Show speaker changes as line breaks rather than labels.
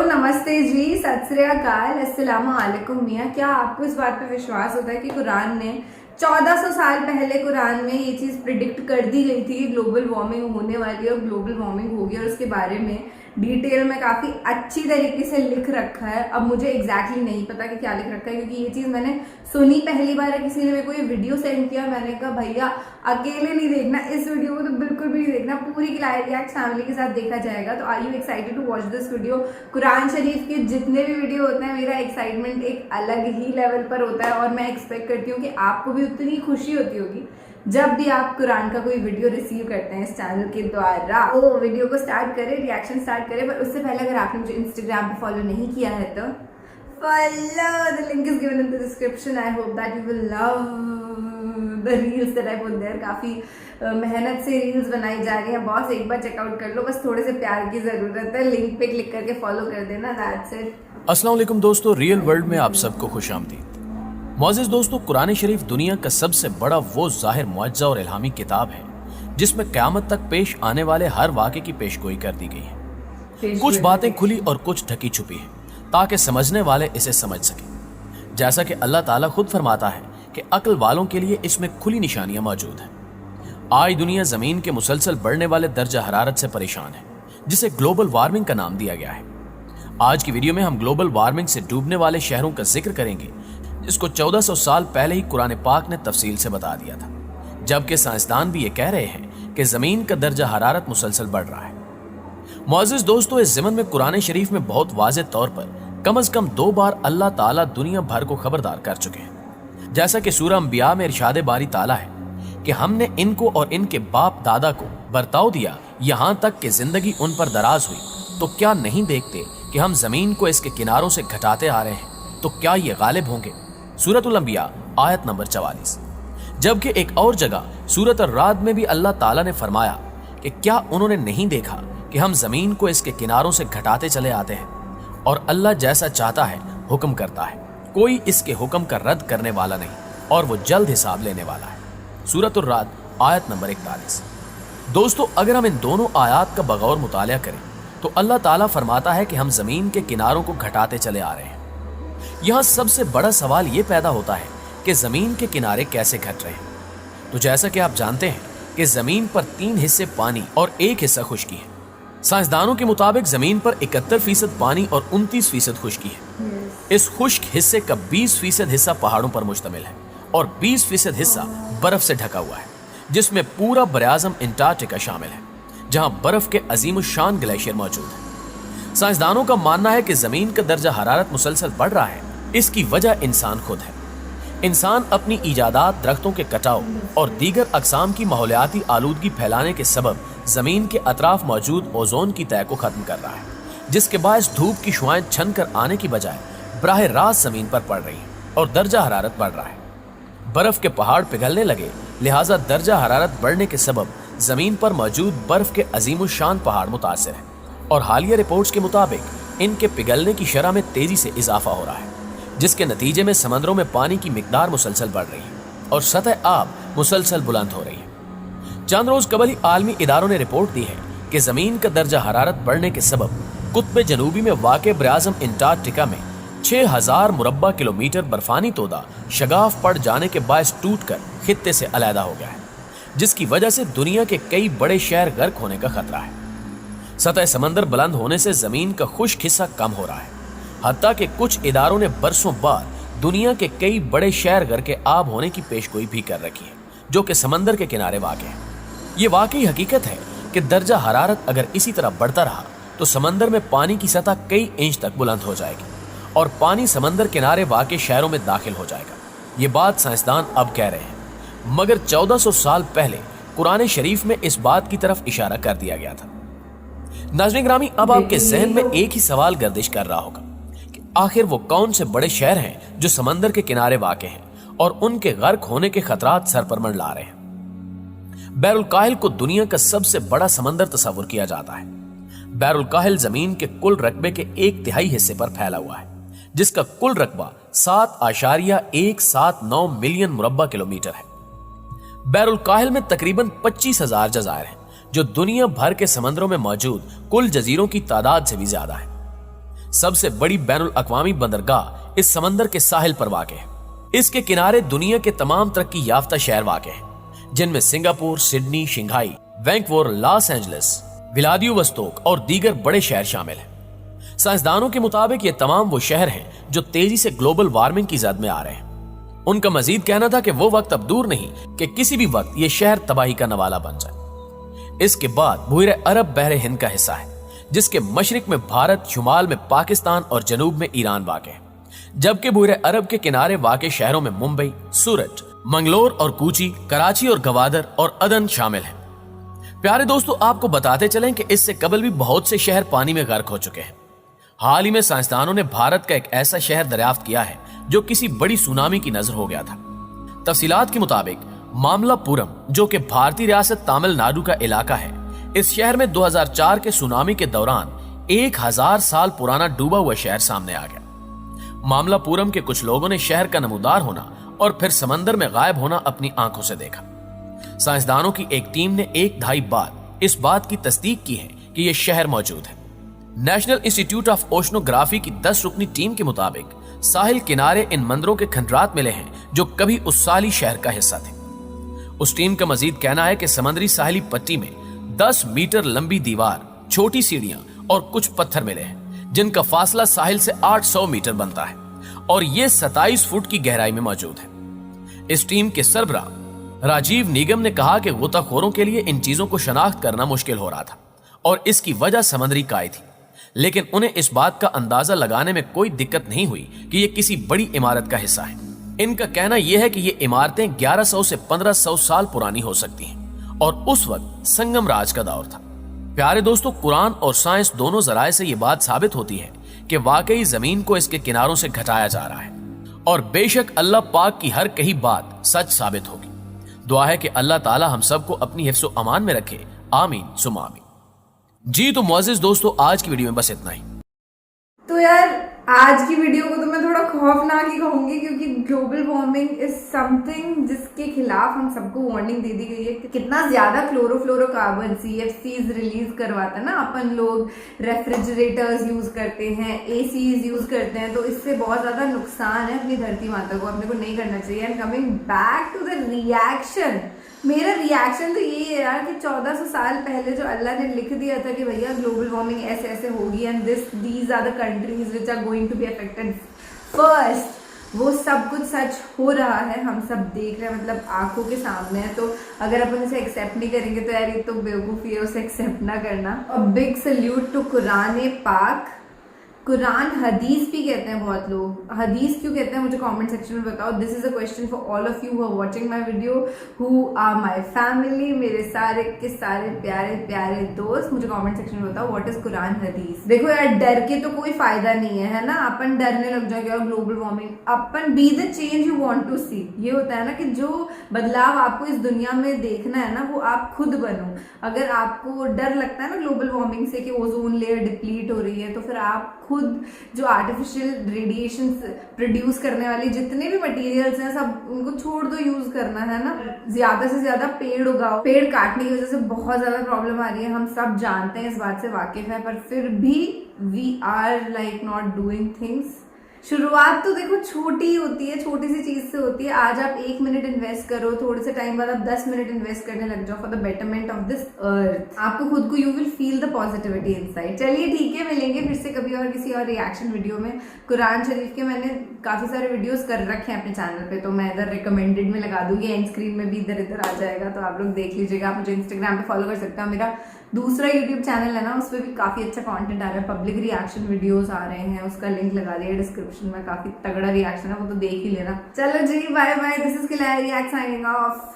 नमस्ते जी, सत श्री अकाल, अस्सलाम वालेकुम मियाँ। क्या आपको इस बात पे विश्वास होता है कि कुरान ने 1400 साल पहले कुरान में ये चीज़ प्रिडिक्ट कर दी गई थी, ग्लोबल वार्मिंग होने वाली है और ग्लोबल वार्मिंग होगी, और उसके बारे में डिटेल में काफ़ी अच्छी तरीके से लिख रखा है। अब मुझे एग्जैक्टली नहीं पता कि क्या लिख रखा है, क्योंकि ये चीज़ मैंने सुनी पहली बार है, किसी ने मेरे को ये वीडियो सेंड किया। मैंने कहा भैया अकेले नहीं देखना इस वीडियो को, तो बिल्कुल भी नहीं देखना, पूरी क्लाइट रिएक्ट फैमिली के साथ देखा जाएगा। तो are you excited to watch this video? Quran Sharif के जितने भी वीडियो होते हैं, मेरा एक्साइटमेंट एक अलग ही लेवल पर होता है, और मैं एक्सपेक्ट करती हूँ कि आपको भी उतनी खुशी होती होगी जब भी आप कुरान का कोई वीडियो रिसीव करते हैं इस चैनल के द्वारा। तो वीडियो को स्टार्ट करें, रिएक्शन स्टार्ट करें, पर उससे पहले अगर आपने मुझे इंस्टाग्राम पे फॉलो नहीं किया है तो follow, the link is given in the description. I hope that you will love the reels that I put there. काफ़ी मेहनत से रील्स बनाई जा रही हैं बॉस, एक बार चेकआउट कर लो, बस थोड़े से प्यार की ज़रूरत है। लिंक पे क्लिक करके फॉलो कर देना, दैट्स इट।
अस्सलाम वालेकुम दोस्तों, रियल वर्ल्ड में आप सबको खुशामदीद। मौजूद दोस्तों, कुरान शरीफ दुनिया का सबसे बड़ा वो ज़ाहिर मुअज्जा और इल्हामी किताब है जिसमें क़यामत तक पेश आने वाले हर वाक़े की पेशगोई कर दी गई है। कुछ बातें खुली और कुछ ढकी छुपी हैं ताकि समझने वाले इसे समझ सकें। जैसा कि अल्लाह ताला खुद फरमाता है कि अक्ल वालों के लिए इसमें खुली निशानियां मौजूद हैं। आज दुनिया जमीन के मुसलसल बढ़ने वाले दर्जा हरारत से परेशान है, जिसे ग्लोबल वार्मिंग का नाम दिया गया है। आज की वीडियो में हम ग्लोबल वार्मिंग से डूबने वाले शहरों का जिक्र करेंगे, जिसको 1400 साल पहले ही कुरान पाक ने तफसील से बता दिया था, जबकि साइंसदान भी ये कह रहे हैं कि जमीन का दर्जा हरारत मुसलसल बढ़ रहा है। मुअज़्ज़िज़ दोस्तों, इस ज़मन में कुरान शरीफ में बहुत वाज़ेह तौर पर कम से कम 2 बार अल्लाह ताला दुनिया भर को खबरदार कर चुके हैं। जैसा कि सूरह अंबिया में इरशाद बारी ताला है कि हमने इनको और इनके बाप दादा को बर्ताव दिया, यहाँ तक कि जिंदगी उन पर दराज हुई, तो क्या नहीं देखते कि हम जमीन को इसके किनारों से घटाते आ रहे हैं, तो क्या ये गालिब होंगे? सूरतुल अंबिया आयत नंबर 44। जबकि एक और जगह सूरत अर्राद में भी अल्लाह ताला ने फरमाया कि क्या उन्होंने नहीं देखा कि हम जमीन को इसके किनारों से घटाते चले आते हैं, और अल्लाह जैसा चाहता है हुक्म करता है, कोई इसके हुक्म का रद्द करने वाला नहीं, और वो जल्द हिसाब लेने वाला है। सूरत अर्राद आयत नंबर 41। दोस्तों, अगर हम इन दोनों आयात का बगौर मुतालिया करें तो अल्लाह ताला फरमाता है कि हम जमीन के किनारों को घटाते चले आ रहे हैं। यहाँ सबसे बड़ा सवाल ये पैदा होता है कि जमीन के किनारे कैसे घट रहे हैं। तो जैसा कि आप जानते हैं कि जमीन पर 3 हिस्से पानी और 1 हिस्सा खुश्की है। साइंसदानों के मुताबिक जमीन पर 71% पानी और 29% खुश्की है। इस खुश्क हिस्से का 20% हिस्सा पहाड़ों पर मुश्तमिल है और 20% हिस्सा बर्फ से ढका हुआ है, जिसमें पूरा बराआज़म अंटार्कटिका शामिल है, जहां बर्फ के अजीम शान ग्लेशियर मौजूद है। साइंसदानों का मानना है कि जमीन का दर्जा हरारत मुसलसल बढ़ रहा है, इसकी वजह इंसान खुद है। इंसान अपनी ईजादात, दरख्तों के कटाव और दीगर अक़साम की माहौलियाती आलूदगी फैलाने के सबब जमीन के अतराफ मौजूद ओजोन की तह को खत्म कर रहा है, जिसके बायस धूप की शुआएं छन कर आने की बजाय बराह रास्त जमीन पर पड़ रही है और दर्जा हरारत बढ़ रहा है। बर्फ के पहाड़ पिघलने लगे, लिहाजा दर्जा हरारत बढ़ने के सबब जमीन पर मौजूद बर्फ के अजीम शान पहाड़ मुतासिर है, और हालिया रिपोर्ट्स के मुताबिक इनके पिघलने की शरह में तेजी से इजाफा हो रहा है, जिसके नतीजे में समंदरों में पानी की मिकदार मुसलसल बढ़ रही है और सतह आब मुसलसल बुलंद हो रही है। चंद रोज कबल ही आलमी इदारों ने रिपोर्ट दी है कि जमीन का दर्जा हरारत बढ़ने के सबब कुत्ब जनूबी में वाक़े बराआज़म अंटार्कटिका में 6000 मुरब्बा किलोमीटर बर्फानी तोदा शगाफ पड़ जाने के बायस टूट कर खित्ते से अलहदा हो गया है, जिसकी वजह से दुनिया के कई बड़े शहर गर्क होने का खतरा है। सतह समंदर बुलंद होने से जमीन का खुश्क हिस्सा कम हो रहा है, हत्ता कि कुछ इदारों ने बरसों बाद दुनिया के कई बड़े शहर घर के आब होने की पेशगोई भी कर रखी है, जो कि समंदर के किनारे वाक़े है। ये वाकई हकीकत है कि दर्जा हरारत अगर इसी तरह बढ़ता रहा तो समंदर में पानी की सतह कई इंच तक बुलंद हो जाएगी और पानी समंदर किनारे वाक़े शहरों में दाखिल हो जाएगा। ये बात साइंसदान अब कह रहे हैं, मगर 1400 साल पहले कुरान शरीफ में इस बात की तरफ इशारा कर दिया गया था। नाज़रीन ग्रामी, अब आपके जहन में एक ही सवाल गर्दिश कर रहा होगा कि आखिर वो कौन से बड़े शहर हैं जो समंदर के किनारे वाक़े हैं और उनके गर्क होने के खतरात सर पर मंडला रहे हैं। बैरुल काहिल को दुनिया का सबसे बड़ा समंदर तस्वुर किया जाता है। बैरुल काहिल जमीन के कुल रकबे के 1/3 हिस्से पर फैला हुआ है, जिसका कुल रकबा 7.179 मिलियन मुरब्बा किलोमीटर है। बैरुल काहिल में तकरीबन 25,000 जज़ायर हैं, जो दुनिया भर के समंदरों में मौजूद कुल जजीरों की तादाद से भी ज्यादा है। सबसे बड़ी बैनुल अक़वामी बंदरगाह इस समंदर के साहिल पर वाक़ है। इसके किनारे दुनिया के तमाम तरक्की याफ्ता शहर वाक़ हैं, जिनमें Singapore, Sydney, Shanghai, Vancouver, Los Angeles, Vladivostok और दीगर बड़े शहर शामिल हैं। साइंसदानों के मुताबिक ये तमाम वो शहर हैं जो तेजी से ग्लोबल वार्मिंग की जद में आ रहे हैं। उनका मजीद कहना था कि वो वक्त अब दूर नहीं कि किसी भी वक्त ये शहर तबाही का नवाला बन जाए। इसके बाद बहरे अरब बहरे हिंद का हिस्सा है, जिसके मशरिक में भारत, शुमाल में पाकिस्तान और जनूब में ईरान वाक़ है, जबकि बहरे अरब के किनारे वाक़ शहरों में मुंबई, सूरत, मंगलोर और कोची, कराची और गवादर और अदन शामिल हैं। प्यारे दोस्तों, आपको बताते चलें कि इससे कबल भी बहुत से शहर पानी में गर्क हो चुके हैं। हाल ही में साइंसदानों ने भारत का एक ऐसा शहर दरियाफ्त किया है जो किसी बड़ी सुनामी की नजर हो गया था। तफसीलात के मुताबिक मामलापुरम, जो कि भारतीय रियासत तमिलनाडु का इलाका है, इस शहर में 2004 के सुनामी के दौरान 1000 साल पुराना डूबा हुआ शहर सामने आ गया। मामलापुरम के कुछ लोगों ने शहर का नमूदार होना और फिर समंदर में गायब होना अपनी आंखों से देखा। साइंसदानों की एक टीम ने एक दहाई बाद इस बात की तस्दीक की है कि यह शहर मौजूद है। नेशनल इंस्टीट्यूट ऑफ ओशनोग्राफी की 10 रुकनी टीम के मुताबिक साहिल किनारे इन मंदिरों के खंडरात मिले हैं जो कभी उस साली शहर का हिस्सा थे। उस टीम का मजीद कहना है कि समुद्री साहिली पट्टी में 10 मीटर लंबी दीवार, छोटी सीढ़ियां और कुछ पत्थर मिले हैं, जिनका फासला साहिल से 800 मीटर बनता है और ये 27 फुट की गहराई में मौजूद है। इस टीम के सरबराह राजीव निगम ने कहा कि गोताखोरों के लिए इन चीजों को शनाख्त करना मुश्किल हो रहा था और इसकी वजह समुद्री काई थी, लेकिन उन्हें इस बात का अंदाजा लगाने में कोई दिक्कत नहीं हुई कि यह किसी बड़ी इमारत का हिस्सा है। इनका कहना यह है कि ये इमारतें 1100 से 1500 साल पुरानी हो सकती हैं और उस वक्त संगम राज का दौर था। प्यारे दोस्तों, कुरान और साइंस दोनों जराए से यह बात साबित होती है कि वाकई जमीन को इसके किनारों से घटाया जा रहा है और बेशक अल्लाह पाक की हर कही बात सच साबित होगी। दुआ है कि अल्लाह ताला हम सबको अपनी हिफ्ज़ो अमान में रखे। आमीन सुम्मा आमीन। जी तो मुअज़्ज़िज़ दोस्तों, आज की वीडियो में बस इतना ही।
तो यार आज की वीडियो को तो मैं थोड़ा खौफनाक ही कहूंगी, क्योंकि ग्लोबल वार्मिंग इज समथिंग जिसके खिलाफ हम सबको वार्निंग दे दी गई है। कितना ज्यादा क्लोरोफ्लोरोकार्बन CFCs रिलीज करवाता है ना, अपन लोग रेफ्रिजरेटर्स यूज करते हैं, ACs यूज करते हैं, तो इससे बहुत ज्यादा नुकसान है अपनी धरती माता को, अपने को नहीं करना चाहिए। And coming back to the reaction, मेरा रिएक्शन तो यही है यार कि 1400 साल पहले जो अल्लाह ने लिख दिया था कि भैया ग्लोबल वार्मिंग ऐसे ऐसे होगी and these are the countries which are going to be affected first, वो सब कुछ सच हो रहा है, हम सब देख रहे हैं, मतलब आंखों के सामने है। तो अगर अपन इसे एक्सेप्ट नहीं करेंगे तो यार ये तो बेवकूफ़ी है उसे एक्सेप्ट ना करना। और बिग सल्यूट टू कुरान पाक, कुरान हदीस भी कहते हैं बहुत लोग। हदीस क्यों कहते हैं मुझे कमेंट सेक्शन में बताओ। This is a question for all of you who are watching my video, who are my family, मेरे सारे के सारे प्यारे प्यारे दोस्त, मुझे कमेंट सेक्शन में बताओ व्हाट इज कुरान हदीस। देखो यार, डर के तो कोई फायदा नहीं है ना, अपन डरने लग जाएंगे और ग्लोबल वार्मिंग, अपन be the change you want to see. ये होता है ना कि जो बदलाव आपको इस दुनिया में देखना है ना, वो आप खुद बनो। अगर आपको डर लगता है ना ग्लोबल वार्मिंग से कि ओजोन लेयर डिप्लीट हो रही है, तो फिर आप खुद जो आर्टिफिशियल रेडिएशन प्रोड्यूस करने वाली जितने भी मटेरियल्स हैं सब उनको छोड़ दो यूज करना, है ना। ज्यादा से ज्यादा पेड़ उगाओ। पेड़ काटने की वजह से बहुत ज्यादा प्रॉब्लम आ रही है, हम सब जानते हैं, इस बात से वाकिफ है, पर फिर भी we are like not doing things. शुरुआत तो देखो छोटी होती है, छोटी सी चीज से होती है। आज आप 1 मिनट इन्वेस्ट करो, थोड़े से टाइम बाद आप 10 मिनट इन्वेस्ट करने लग जाओ for the betterment of this earth. आपको खुद को, you will feel the positivity inside. चलिए ठीक है, मिलेंगे फिर से कभी और किसी और रिएक्शन वीडियो में। कुरान शरीफ के मैंने काफी सारे वीडियोस कर रखे हैं अपने चैनल पे, तो मैं इधर रिकमेंडेड में लगा दूंगी, एंड स्क्रीन में भी इधर इधर आ जाएगा, तो आप लोग देख लीजिएगा। आप मुझे इंस्टाग्राम पे फॉलो कर सकते हो, मेरा दूसरा यूट्यूब चैनल है ना, उस पर भी काफी अच्छा कंटेंट आ रहा है, पब्लिक रिएक्शन वीडियोस आ रहे हैं, उसका लिंक लगा दिया डिस्क्रिप्शन में, काफी तगड़ा रिएक्शन है, वो तो देख ही लेना। चलो जी, bye bye, this is Kilari signing of.